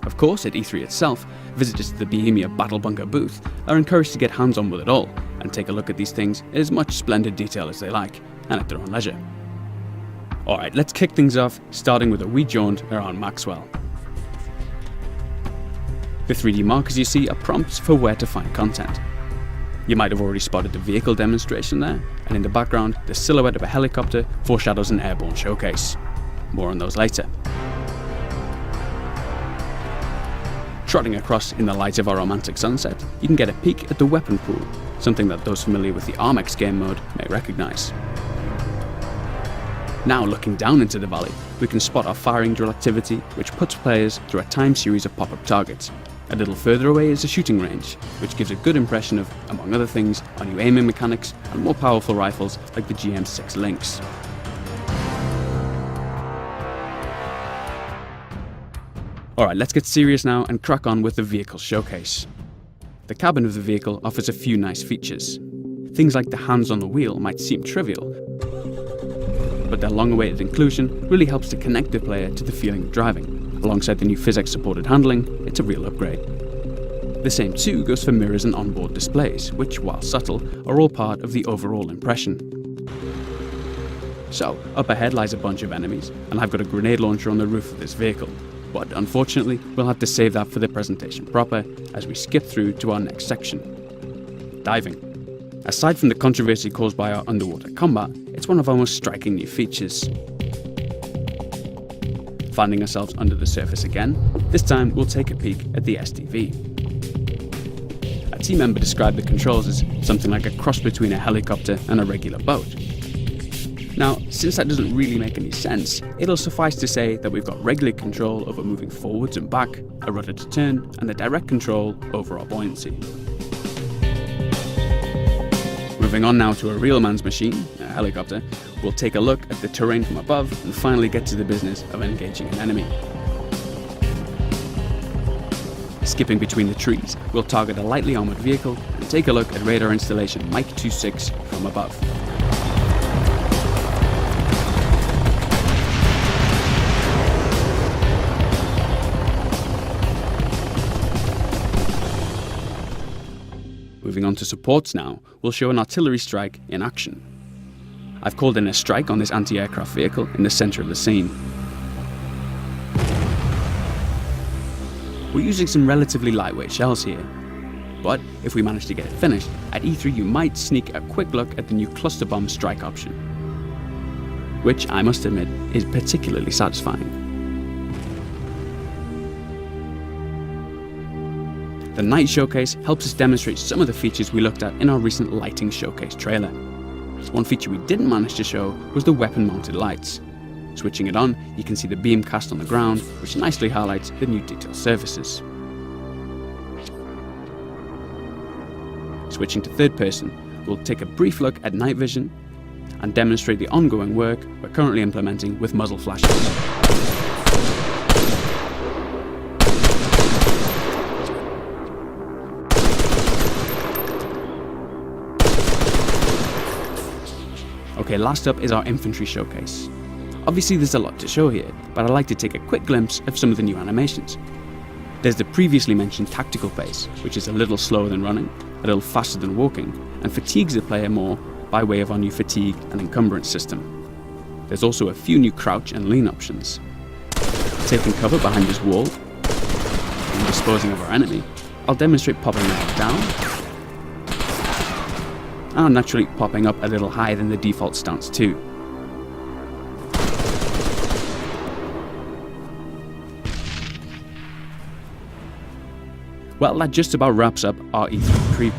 Of course, at E3 itself, visitors to the Bohemia Battle Bunker booth are encouraged to get hands-on with it all and take a look at these things in as much splendid detail as they like, and at their own leisure. Alright, let's kick things off, starting with a wee jaunt around Maxwell. The 3D markers you see are prompts for where to find content. You might have already spotted the vehicle demonstration there, and in the background, the silhouette of a helicopter foreshadows an airborne showcase. More on those later. Trotting across in the light of a romantic sunset, you can get a peek at the weapon pool, something that those familiar with the Arma game mode may recognise. Now looking down into the valley, we can spot our firing drill activity, which puts players through a timed series of pop-up targets. A little further away is a shooting range, which gives a good impression of, among other things, our new aiming mechanics and more powerful rifles like the GM6 Lynx. Alright, let's get serious now and crack on with the vehicle showcase. The cabin of the vehicle offers a few nice features. Things like the hands on the wheel might seem trivial, but their long-awaited inclusion really helps to connect the player to the feeling of driving. Alongside the new physics-supported handling, it's a real upgrade. The same too goes for mirrors and onboard displays, which, while subtle, are all part of the overall impression. So, up ahead lies a bunch of enemies, and I've got a grenade launcher on the roof of this vehicle. But unfortunately, we'll have to save that for the presentation proper, as we skip through to our next section. Diving. Aside from the controversy caused by our underwater combat, it's one of our most striking new features. Finding ourselves under the surface again, this time we'll take a peek at the SDV. A team member described the controls as something like a cross between a helicopter and a regular boat. Now, since that doesn't really make any sense, it'll suffice to say that we've got regular control over moving forwards and back, a rudder to turn, and the direct control over our buoyancy. Moving on now to a real man's machine, a helicopter, we'll take a look at the terrain from above and finally get to the business of engaging an enemy. Skipping between the trees, we'll target a lightly armoured vehicle and take a look at radar installation Mike 26 from above. Moving on to supports now, we'll show an artillery strike in action. I've called in a strike on this anti-aircraft vehicle in the centre of the scene. We're using some relatively lightweight shells here, but if we manage to get it finished, at E3 you might sneak a quick look at the new cluster bomb strike option, which I must admit is particularly satisfying. The night showcase helps us demonstrate some of the features we looked at in our recent lighting showcase trailer. One feature we didn't manage to show was the weapon mounted lights. Switching it on, you can see the beam cast on the ground, which nicely highlights the new detail surfaces. Switching to third person, we'll take a brief look at night vision and demonstrate the ongoing work we're currently implementing with muzzle flashes. Okay, last up is our infantry showcase. Obviously there's a lot to show here, but I'd like to take a quick glimpse of some of the new animations. There's the previously mentioned tactical pace, which is a little slower than running, a little faster than walking, and fatigues the player more by way of our new fatigue and encumbrance system. There's also a few new crouch and lean options. Taking cover behind this wall and disposing of our enemy, I'll demonstrate popping that down, and naturally popping up a little higher than the default stance too. Well, that just about wraps up our E3 preview.